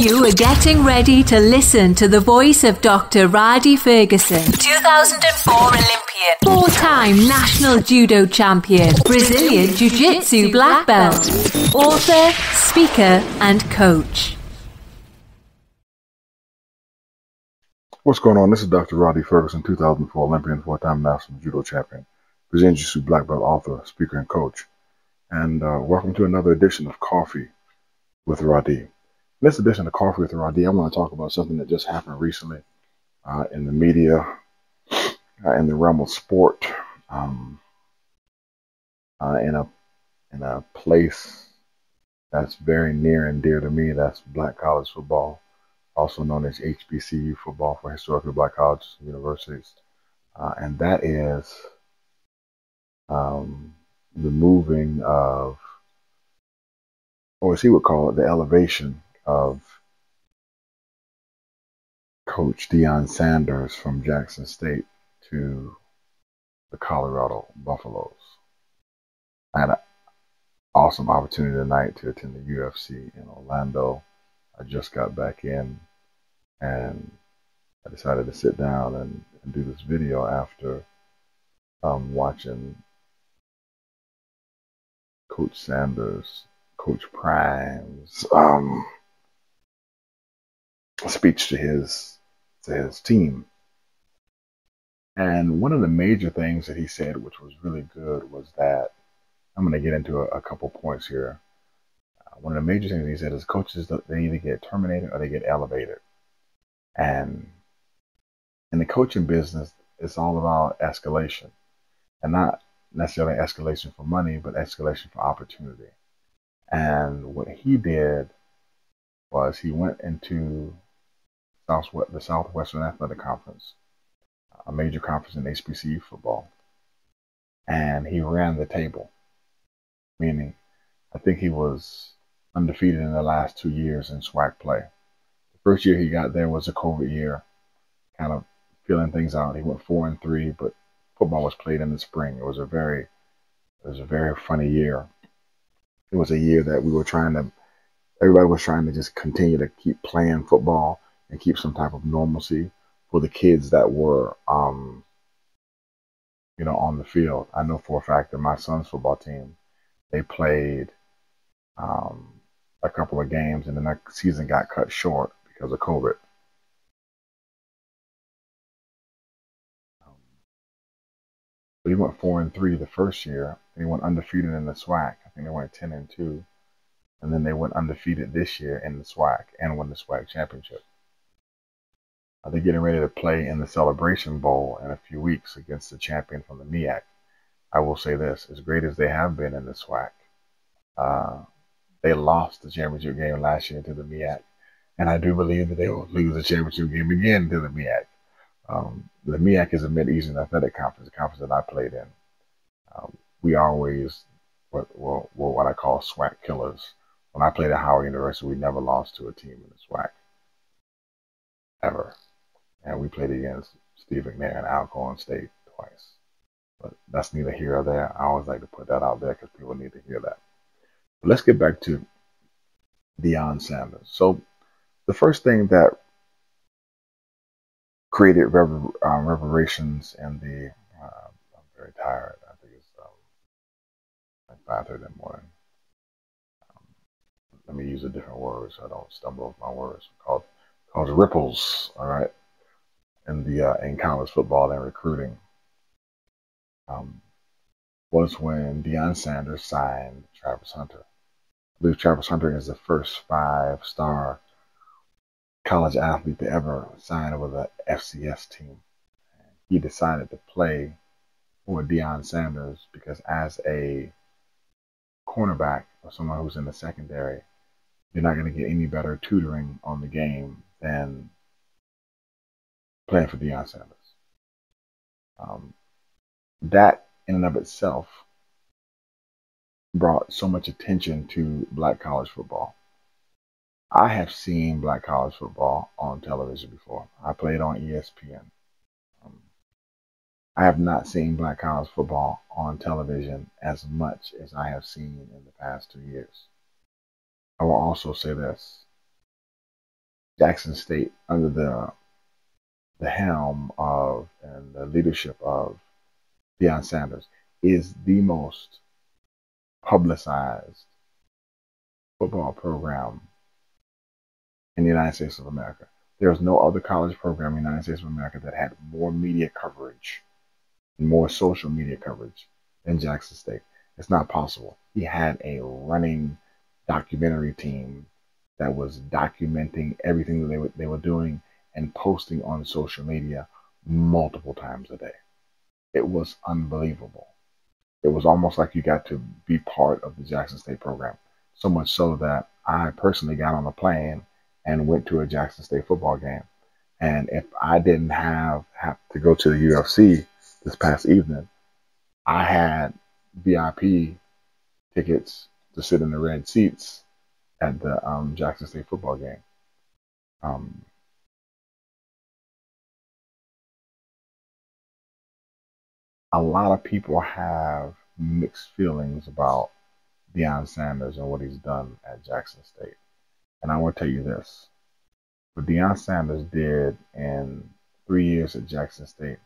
You are getting ready to listen to the voice of Dr. Rhadi Ferguson, 2004 Olympian, four-time national judo champion, Brazilian Jiu-Jitsu black belt, author, speaker, and coach. What's going on? This is Dr. Rhadi Ferguson, 2004 Olympian, four-time national judo champion, Brazilian Jiu-Jitsu black belt, author, speaker, and coach. And welcome to another edition of Coffee with Rhadi. In this edition of Coffee with Rhadi, I want to talk about something that just happened recently in the media, in the realm of sport, in a place that's very near and dear to me. That's black college football, also known as HBCU football for historically black colleges and universities, and that is the moving of, or as he would call it, the elevation of Coach Deion Sanders from Jackson State to the Colorado Buffaloes. I had an awesome opportunity tonight to attend the UFC in Orlando. I just got back in, and I decided to sit down and do this video after watching Coach Sanders, Coach Prime's speech to his team. And one of the major things that he said, which was really good, was that I'm going to get into a couple points here. One of the major things he said is coaches, they either get terminated or they get elevated. And in the coaching business, it's all about escalation, and not necessarily escalation for money, but escalation for opportunity. And what he did was he went into the Southwestern Athletic Conference, a major conference in HBCU football, and he ran the table, meaning I think he was undefeated in the last 2 years in SWAC play. The first year he got there was a COVID year, kind of feeling things out. He went 4-3, but football was played in the spring. It was a very funny year. It was a year that everybody was trying to just continue to keep playing football and keep some type of normalcy for the kids that were, on the field. I know for a fact that my son's football team, they played a couple of games, and then that season got cut short because of COVID. But he went 4-3 the first year, and he went undefeated in the SWAC. I think they went 10-2, and then they went undefeated this year in the SWAC and won the SWAC championship. They're getting ready to play in the Celebration Bowl in a few weeks against the champion from the MEAC. I will say this, as great as they have been in the SWAC, they lost the championship game last year to the MEAC, and I do believe that they will lose the championship game again to the MEAC. The MEAC is a Mid-Eastern Athletic Conference, the conference that I played in. We always were what I call SWAC killers. When I played at Howard University, we never lost to a team in the SWAC, ever. And we played against Steve McNair and Alcorn State twice. But that's neither here or there. I always like to put that out there because people need to hear that. But let's get back to Deion Sanders. So the first thing that created reverberations in the, I'm very tired. I think it's like 5:30 in the morning. Let me use a different word so I don't stumble over my words. Called ripples, all right, in college football and recruiting, was when Deion Sanders signed Travis Hunter. I believe Travis Hunter is the first 5-star college athlete to ever sign with a FCS team. He decided to play for Deion Sanders because as a cornerback or someone who's in the secondary, you're not going to get any better tutoring on the game than playing for Deion Sanders. That in and of itself brought so much attention to black college football. I have seen black college football on television before. I played on ESPN. I have not seen black college football on television as much as I have seen in the past 2 years. I will also say this. Jackson State under the helm of and the leadership of Deion Sanders is the most publicized football program in the United States of America. There is no other college program in the United States of America that had more media coverage, more social media coverage than Jackson State. It's not possible. He had a running documentary team that was documenting everything that they were doing and posting on social media multiple times a day. It was unbelievable. It was almost like you got to be part of the Jackson State program. So much so that I personally got on a plane and went to a Jackson State football game. And if I didn't have to go to the UFC this past evening, I had VIP tickets to sit in the red seats at the Jackson State football game. A lot of people have mixed feelings about Deion Sanders and what he's done at Jackson State. And I want to tell you this. What Deion Sanders did in 3 years at Jackson State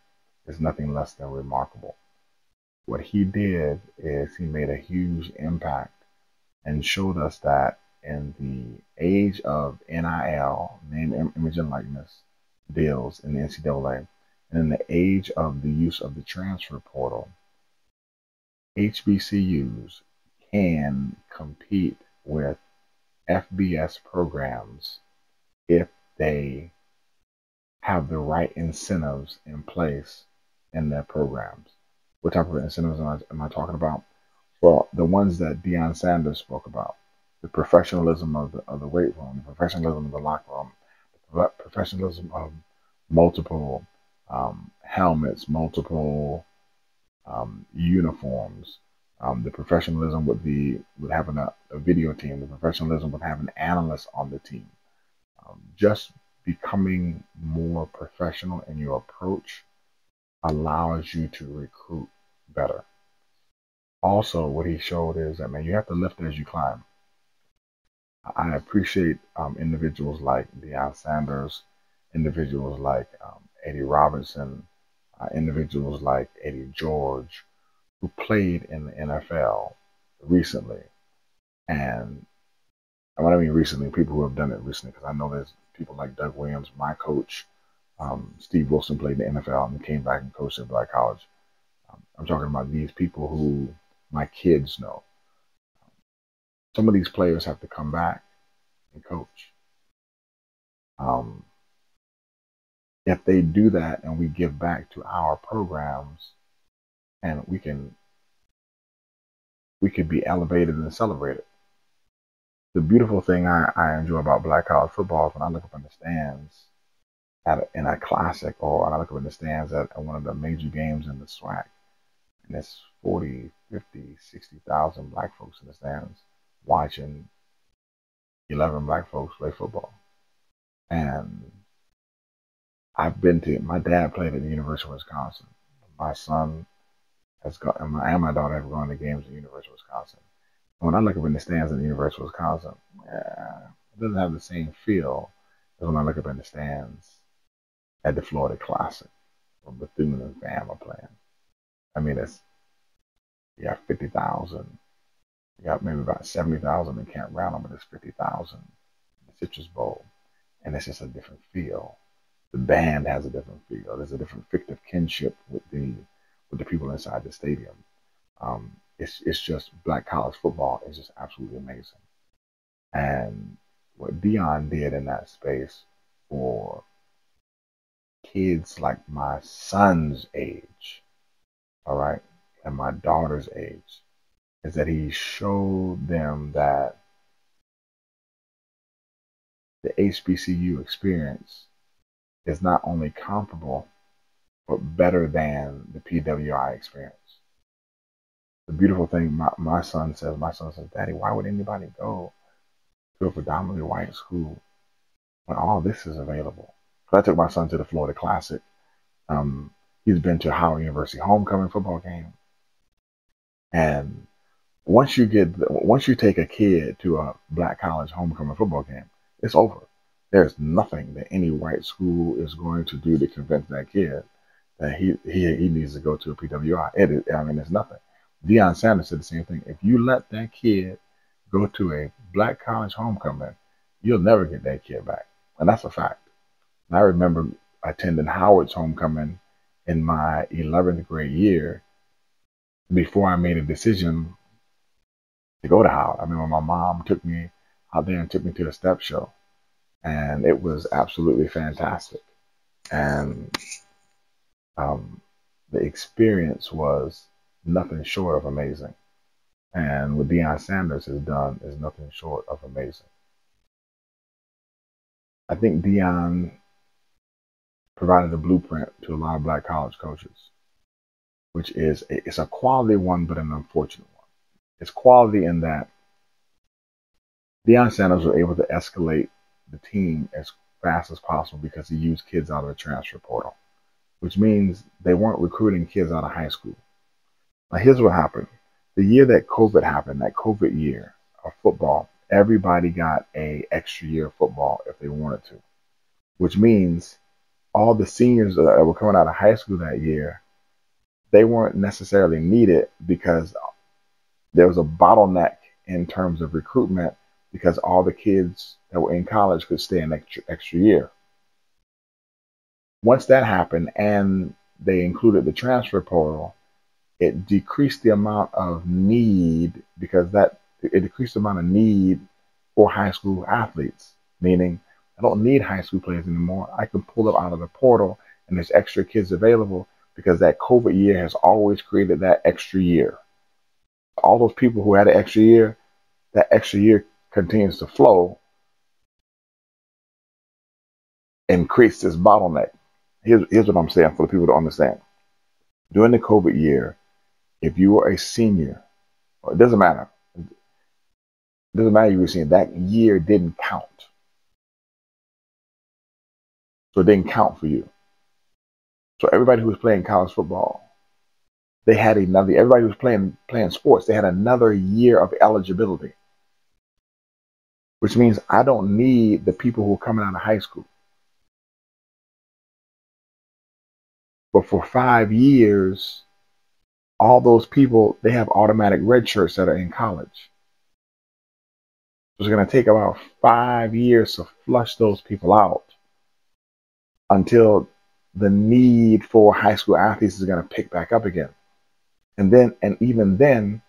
is nothing less than remarkable. What he did is he made a huge impact and showed us that in the age of NIL, name, image, and likeness deals in the NCAA, and in the age of the use of the transfer portal, HBCUs can compete with FBS programs if they have the right incentives in place in their programs. What type of incentives am I talking about? Well, the ones that Deion Sanders spoke about: the professionalism of the weight room, the professionalism of the locker room, the professionalism of multiple helmets, multiple uniforms, the professionalism with having a video team, the professionalism with having analysts on the team. Just becoming more professional in your approach allows you to recruit better. Also, what he showed is that, man, you have to lift as you climb. I appreciate individuals like Deion Sanders, individuals like Eddie Robinson, individuals like Eddie George, who played in the NFL recently. And when I mean recently, people who have done it recently, because I know there's people like Doug Williams, my coach, Steve Wilson played in the NFL and came back and coached at Black College. I'm talking about these people who my kids know. Some of these players have to come back and coach. If they do that and we give back to our programs, and we could be elevated and celebrated. The beautiful thing I enjoy about Black College football is when I look up in the stands in a classic, or when I look up in the stands at one of the major games in the SWAC, and it's 40, 50, 60,000 black folks in the stands watching 11 black folks play football. And my dad played at the University of Wisconsin. My son has gone, and my daughter have gone to games at the University of Wisconsin. And when I look up in the stands at the University of Wisconsin, it doesn't have the same feel as when I look up in the stands at the Florida Classic, where Bethune and Fam are playing. I mean, you got 50,000. You got maybe about 70,000 in Camp Randall, but there's 50,000 in the Citrus Bowl. And it's just a different feel. The band has a different feel. There's a different fictive kinship with the people inside the stadium. It's just Black college football is just absolutely amazing. And what Deion did in that space for kids like my son's age, all right, and my daughter's age, is that he showed them that the HBCU experience is not only comparable, but better than the PWI experience. The beautiful thing my son says, Daddy, why would anybody go to a predominantly white school when all this is available? So I took my son to the Florida Classic. He's been to Howard University homecoming football game. And once you take a kid to a Black college homecoming football game, it's over. There's nothing that any white school is going to do to convince that kid that he needs to go to a PWI. It's nothing. Deion Sanders said the same thing. If you let that kid go to a black college homecoming, you'll never get that kid back. And that's a fact. And I remember attending Howard's homecoming in my 11th grade year before I made a decision to go to Howard. I remember my mom took me out there and took me to a step show. And it was absolutely fantastic. And the experience was nothing short of amazing. And what Deion Sanders has done is nothing short of amazing. I think Deion provided a blueprint to a lot of black college coaches, which is it's a quality one, but an unfortunate one. It's quality in that Deion Sanders was able to escalate the team as fast as possible because he used kids out of the transfer portal, which means they weren't recruiting kids out of high school. Now, here's what happened. The year that COVID happened, that COVID year of football, everybody got an extra year of football if they wanted to, which means all the seniors that were coming out of high school that year, they weren't necessarily needed because there was a bottleneck in terms of recruitment because all the kids that were in college could stay an extra year. Once that happened and they included the transfer portal, it decreased the amount of need because it decreased the amount of need for high school athletes, meaning I don't need high school players anymore. I can pull them out of the portal and there's extra kids available because that COVID year has always created that extra year. All those people who had an extra year, that extra year continues to flow and creates this bottleneck. Here's what I'm saying for the people to understand. During the COVID year, if you were a senior, it doesn't matter. It doesn't matter if you were a senior. That year didn't count. So it didn't count for you. So everybody who was playing college football, they had everybody who was playing sports, they had another year of eligibility. Which means I don't need the people who are coming out of high school. But for 5 years, all those people, they have automatic red shirts that are in college. So it's going to take about 5 years to flush those people out until the need for high school athletes is going to pick back up again. And even then,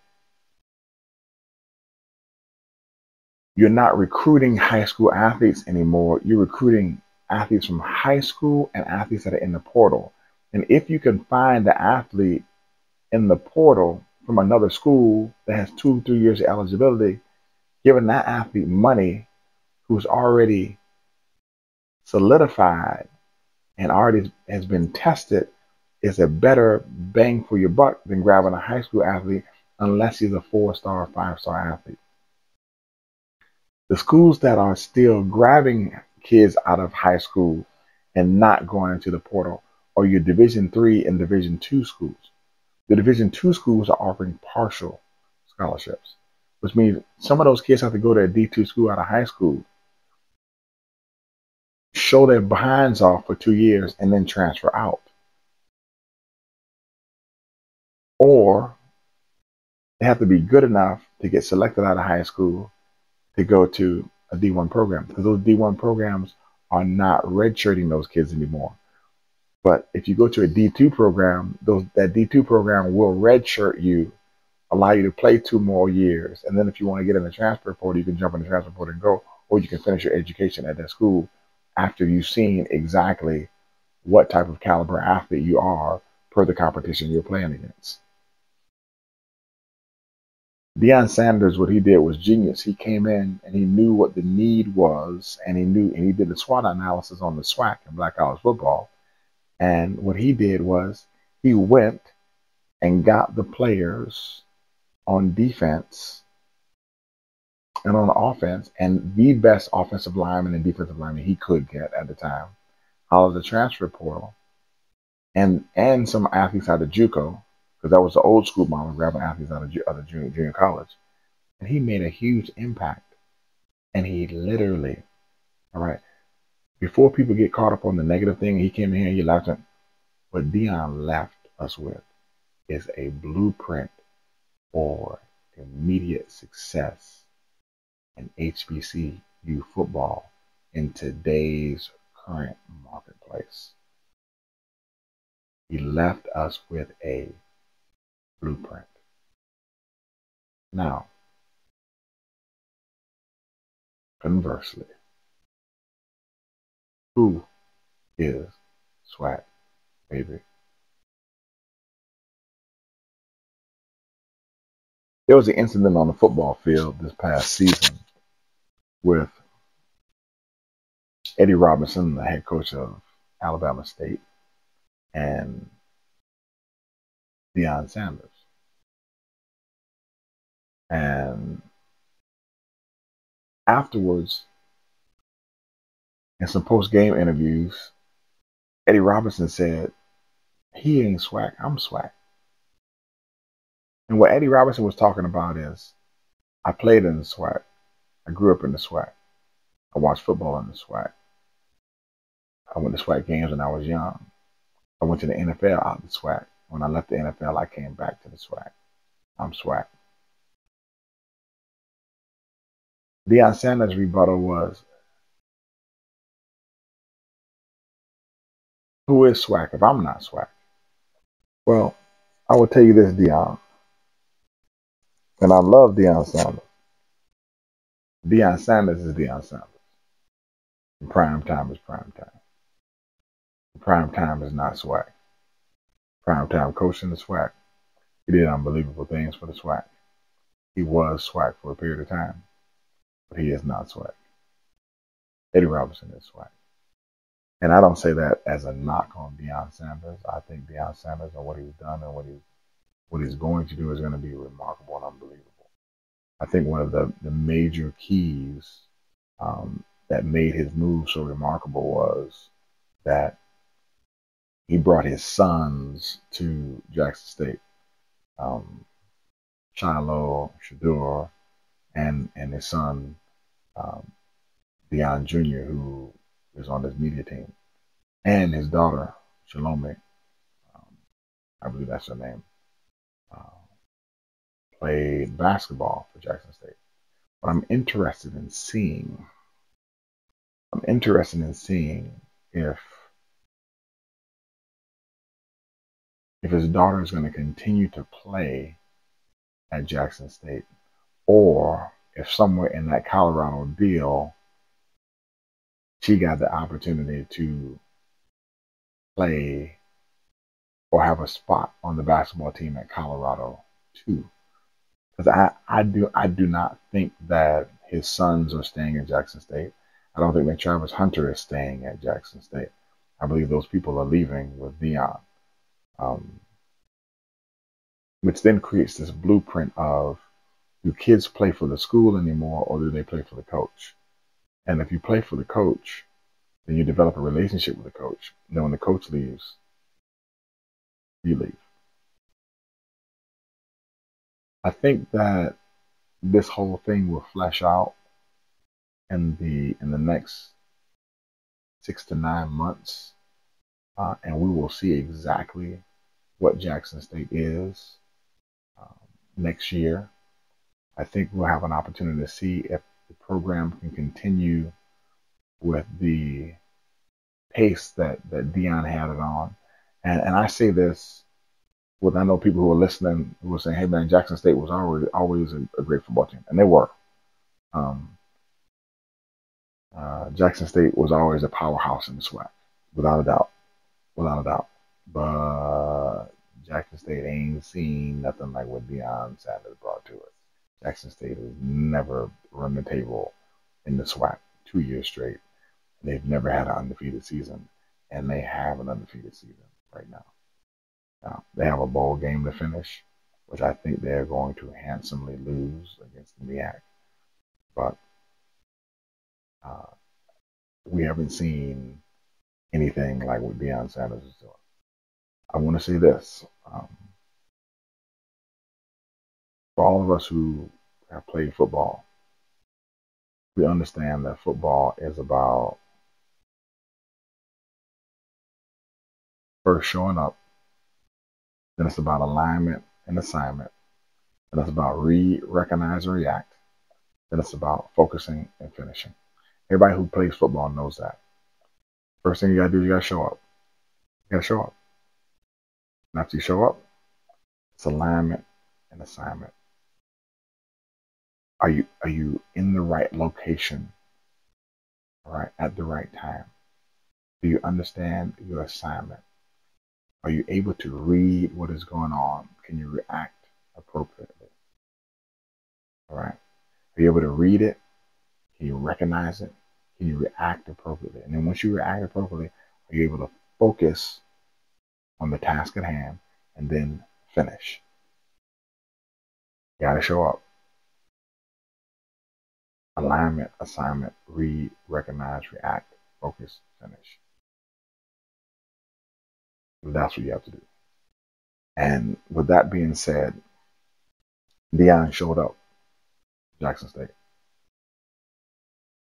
you're not recruiting high school athletes anymore. You're recruiting athletes from high school and athletes that are in the portal. And if you can find the athlete in the portal from another school that has 2-3 years of eligibility, giving that athlete money who's already solidified and already has been tested is a better bang for your buck than grabbing a high school athlete unless he's a 4-star or 5-star athlete. The schools that are still grabbing kids out of high school and not going into the portal are your Division III and Division II schools. The Division II schools are offering partial scholarships, which means some of those kids have to go to a D2 school out of high school, show their behinds off for 2 years, and then transfer out. Or they have to be good enough to get selected out of high school to go to a D1 program, because those D1 programs are not redshirting those kids anymore. But if you go to a D2 program, that D2 program will redshirt you, allow you to play 2 more years. And then if you want to get in the transfer portal, you can jump in the transfer portal and go, or you can finish your education at that school after you've seen exactly what type of caliber athlete you are per the competition you're playing against. Deion Sanders, what he did was genius. He came in and he knew what the need was, and he did the SWOT analysis on the SWAC in black college football. And what he did was he went and got the players on defense and on offense, and the best offensive lineman and defensive lineman he could get at the time out of the transfer portal, and some athletes out of JUCO, because that was the old school model, grabbing athletes out of junior college. And he made a huge impact. And he literally, all right, Before people get caught up on the negative thing, he came in here and he laughed at what Deion left us with is a blueprint for immediate success in HBCU football in today's current marketplace. He left us with a blueprint. Now, conversely, who is Swag Baby? There was an incident on the football field this past season with Eddie Robinson, the head coach of Alabama State, and Deion Sanders. And afterwards, in some post-game interviews, Eddie Robinson said, he ain't Swag, I'm Swag. And what Eddie Robinson was talking about is, I played in the SWAC. I grew up in the SWAC. I watched football in the SWAC. I went to SWAC games when I was young. I went to the NFL out of the SWAC. When I left the NFL, I came back to the SWAC. I'm SWAC. Deion Sanders' rebuttal was, who is SWAC if I'm not SWAC? Well, I will tell you this, Deion. And I love Deion Sanders. Deion Sanders is Deion Sanders. And prime time is prime time. Prime time is not SWAC. Prime time coaching the SWAC. He did unbelievable things for the SWAC. He was SWAC for a period of time, but he is not SWAC. Eddie Robinson is SWAC. And I don't say that as a knock on Deion Sanders. I think Deion Sanders and what he's done and what he's going to do is going to be remarkable and unbelievable. I think one of the major keys that made his move so remarkable was that he brought his sons to Jackson State, Shiloh, Shador, and his son, Deion Jr., who is on his media team, and his daughter, Shalome, I believe that's her name, played basketball for Jackson State. But I'm interested in seeing if his daughter is going to continue to play at Jackson State, or if somewhere in that Colorado deal, she got the opportunity to play or have a spot on the basketball team at Colorado too. Because I do not think that his sons are staying at Jackson State. I don't think that Travis Hunter is staying at Jackson State. I believe those people are leaving with Deion. Which then creates this blueprint of, do kids play for the school anymore, or do they play for the coach? And if you play for the coach, then you develop a relationship with the coach. And then when the coach leaves, you leave. I think that this whole thing will flesh out in the next 6 to 9 months, and we will see exactly what Jackson State is next year. I think we'll have an opportunity to see if the program can continue with the pace that Deion had it on. And I say this with, I know people who are listening who are saying, hey man, Jackson State was always a great football team. And they were. Jackson State was always a powerhouse in the SWAC, without a doubt. But Jackson State ain't seen nothing like what Deion Sanders brought to it. Jackson State has never run the table in the SWAC 2 years straight. They've never had an undefeated season, and they have an undefeated season right now. Now, they have a bowl game to finish, which I think they're going to handsomely lose against the MEAC. But we haven't seen anything like what Deion Sanders is doing. I want to say this. For all of us who have played football, we understand that football is about first showing up, then it's about alignment and assignment, then it's about read, recognize, and react, then it's about focusing and finishing. Everybody who plays football knows that. First thing you gotta do is you gotta show up. You gotta show up. And after you show up, it's alignment and assignment. Are you in the right location, right, at the right time? Do you understand your assignment? Are you able to read what is going on? Can you react appropriately? All right. Are you able to read it? Can you recognize it? Can you react appropriately? And then once you react appropriately, are you able to focus on the task at hand and then finish? You got to show up. Alignment, assignment, read, recognize, react, focus, finish. That's what you have to do. And with that being said, Deion showed up, Jackson State.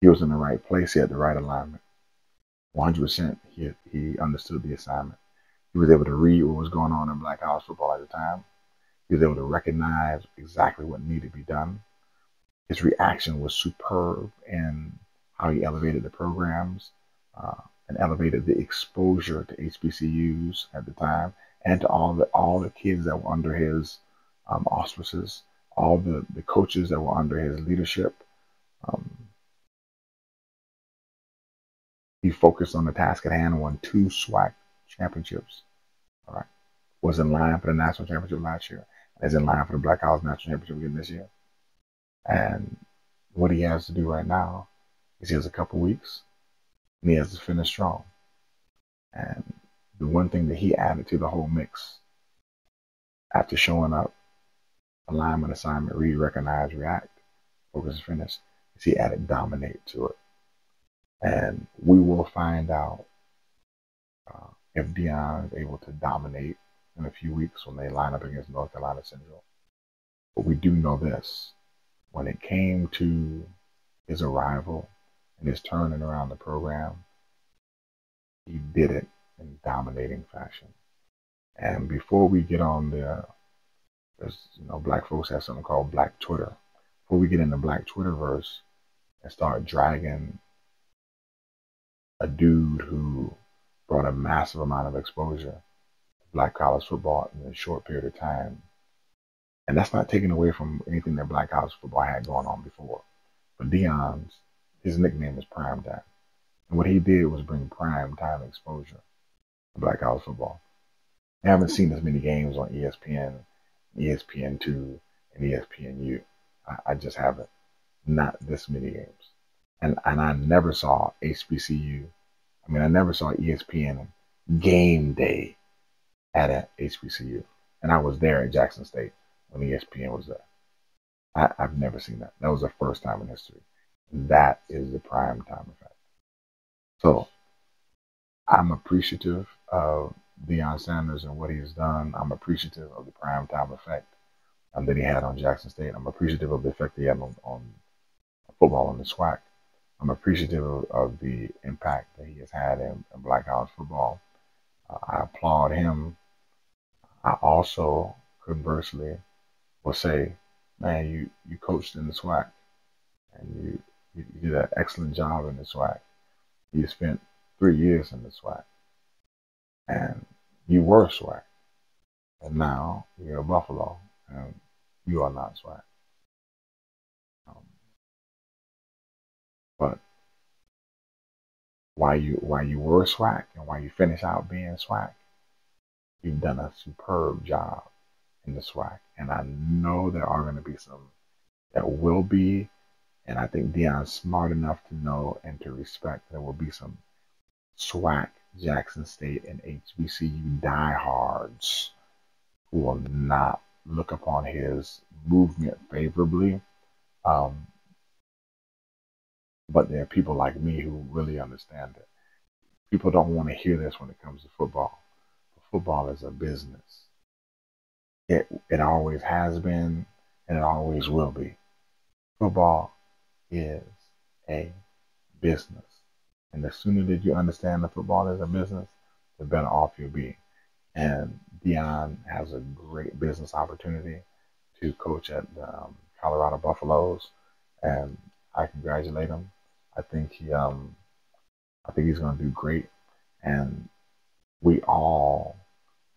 He was in the right place. He had the right alignment. 100%. He understood the assignment. He was able to read what was going on in black college football at the time. He was able to recognize exactly what needed to be done. His reaction was superb in how he elevated the programs and elevated the exposure to HBCUs at the time and to all the kids that were under his auspices, all the coaches that were under his leadership. He focused on the task at hand and won 2 SWAC championships. All right, was in line for the national championship last year, and is in line for the Black College national championship again this year. And what he has to do right now is he has a couple weeks, and he has to finish strong. And the one thing that he added to the whole mix after showing up, alignment, assignment, read, recognize, react, focus, finish, is he added dominate to it. And we will find out if Deion is able to dominate in a few weeks when they line up against North Carolina Central. But we do know this. When it came to his arrival and his turning around the program, he did it in dominating fashion. And before we get on there's black folks have something called Black Twitter. Before we get in the Black Twitterverse and start dragging a dude who brought a massive amount of exposure to black college football in a short period of time. And that's not taken away from anything that black college football had going on before. But Deion's, his nickname is Prime Time. And what he did was bring prime time exposure to black college football. I haven't seen as many games on ESPN, ESPN2, and ESPNU. I just haven't. Not this many games. And I never saw HBCU. I never saw ESPN game day at a HBCU. And I was there at Jackson State when ESPN was there. I've never seen that. That was the first time in history. That is the prime time effect. So I'm appreciative of Deion Sanders and what he has done. I'm appreciative of the prime time effect that he had on Jackson State. I'm appreciative of the effect he had on football in the SWAC. I'm appreciative of the impact that he has had in black college football. I applaud him. I also, conversely, will say, man, you coached in the SWAC, and you did an excellent job in the SWAC. You spent 3 years in the SWAC, and you were SWAC, and now you're a Buffalo, and you are not SWAC. But while you were SWAC and while you finish out being SWAC, you've done a superb job in the SWAC. And I know there are going to be some that will be, and I think Deion's smart enough to know and to respect there will be some SWAC, Jackson State, and HBCU diehards who will not look upon his movement favorably. But there are people like me who really understand it. People don't want to hear this when it comes to football. Football is a business. It always has been, and it always will be. Football is a business. And the sooner that you understand that football is a business, the better off you'll be. And Deion has a great business opportunity to coach at the Colorado Buffaloes, and I congratulate him. I think he's going to do great, and we all,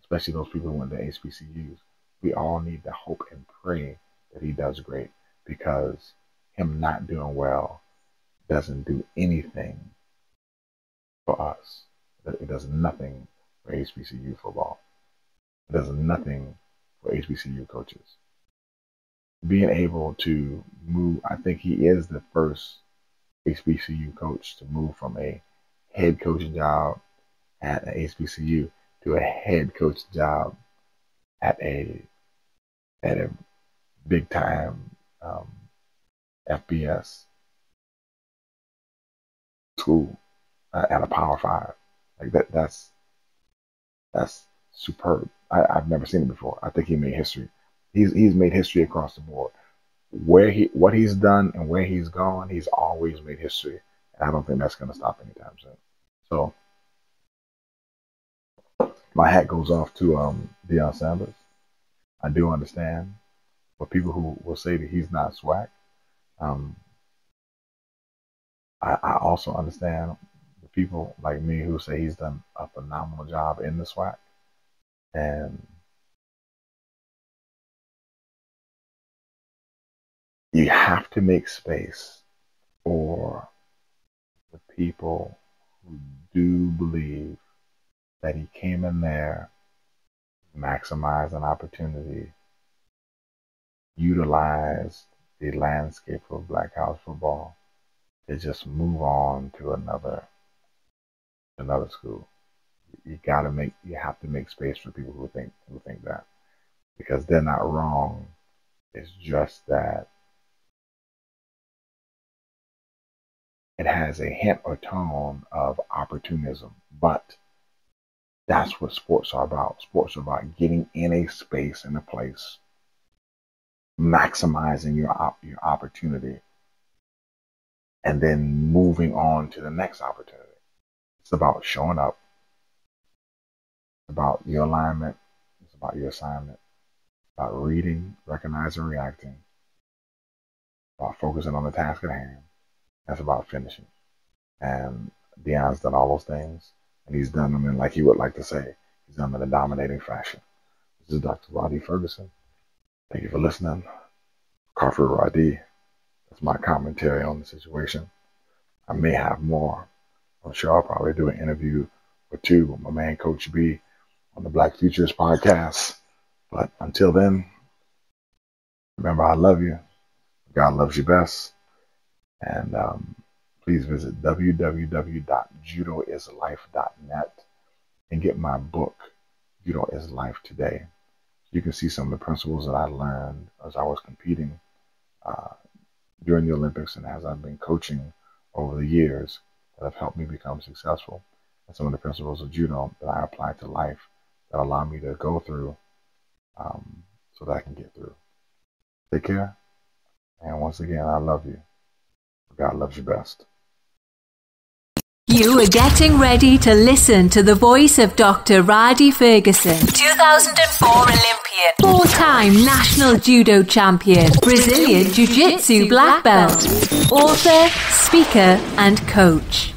especially those people who went to HBCUs, we all need to hope and pray that he does great, because him not doing well doesn't do anything for us. It does nothing for HBCU football. It does nothing for HBCU coaches. Being able to move, I think he is the first HBCU coach to move from a head coaching job at an HBCU to a head coach job at a big time FBS school at a Power 5. Like that's superb. I've never seen it before. I think he made history. He's made history across the board. What he's done and where he's gone, he's always made history. And I don't think that's going to stop anytime soon. So my hat goes off to Deion Sanders. I do understand for people who will say that he's not swag. I also understand the people like me who say he's done a phenomenal job in the SWAC. And you have to make space for the people who do believe that he came in there, maximized an opportunity, utilized the landscape of Black House football to just move on to another school. You have to make space for people who think that, because they're not wrong. It's just that it has a hint or tone of opportunism, but that's what sports are about. Sports are about getting in a space, in a place, maximizing your opportunity, and then moving on to the next opportunity. It's about showing up. It's about your alignment. It's about your assignment. It's about reading, recognizing, reacting. It's about focusing on the task at hand. That's about finishing. And Deion's done all those things, and he's done them in, like he would like to say, he's done them in a dominating fashion. This is Dr. Rhadi Ferguson. Thank you for listening. Coffee Rhadi. That's my commentary on the situation. I may have more. I'm sure I'll probably do an interview or two with my man Coach B on the Black Futures podcast. But until then, remember, I love you. God loves you best. And please visit www.judoislife.net and get my book, Judo is Life Today. You can see some of the principles that I learned as I was competing during the Olympics and as I've been coaching over the years that have helped me become successful. And some of the principles of judo that I apply to life that allow me to go through so that I can get through. Take care. And once again, I love you. God loves you best. You are getting ready to listen to the voice of Dr. Rhadi Ferguson, 2004 Olympian, 4-time national judo champion, Brazilian Jiu-Jitsu black belt, author, speaker, and coach.